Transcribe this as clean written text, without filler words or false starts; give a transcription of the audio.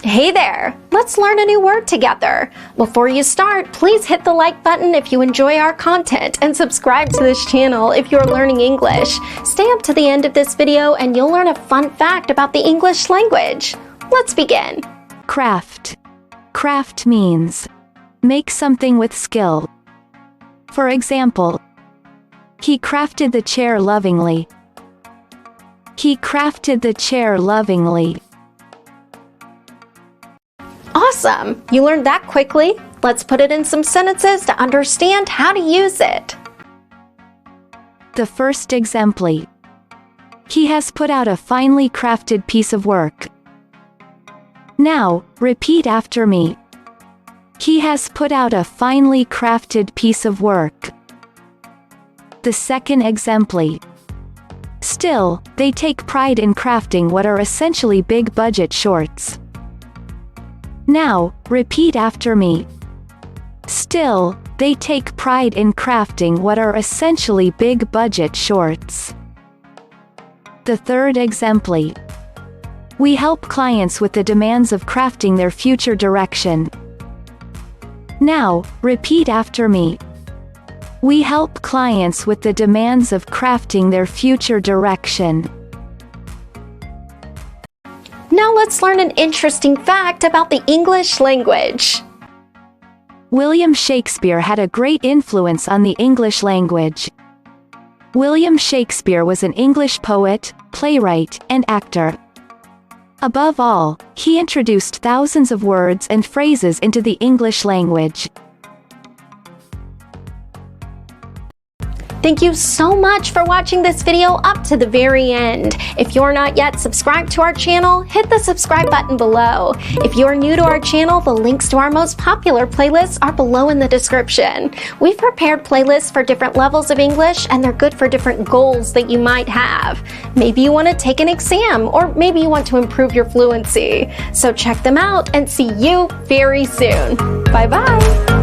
Hey there! Let's learn a new word together. Before you start, please hit the like button if you enjoy our content and subscribe to this channel if you're learning English. Stay up to the end of this video and you'll learn a fun fact about the English language. Let's begin. Craft. Craft means make something with skill. For example, he crafted the chair lovingly. He crafted the chair lovingly. Awesome! You learned that quickly. Let's put it in some sentences to understand how to use it. The first exemplar. He has put out a finely crafted piece of work. Now, repeat after me. He has put out a finely crafted piece of work. The second exemplar. Still, they take pride in crafting what are essentially big-budget shorts. Now, repeat after me. Still, they take pride in crafting what are essentially big-budget shorts. The third exemplar. We help clients with the demands of crafting their future direction. Now, repeat after me. We help clients with the demands of crafting their future direction. Now let's learn an interesting fact about the English language. William Shakespeare had a great influence on the English language. William Shakespeare was an English poet, playwright, and actor. Above all, he introduced thousands of words and phrases into the English language. Thank you so much for watching this video up to the very end. If you're not yet subscribed to our channel, hit the subscribe button below. If you're new to our channel, the links to our most popular playlists are below in the description. We've prepared playlists for different levels of English, and they're good for different goals that you might have. Maybe you want to take an exam, or maybe you want to improve your fluency. So check them out and see you very soon. Bye-bye.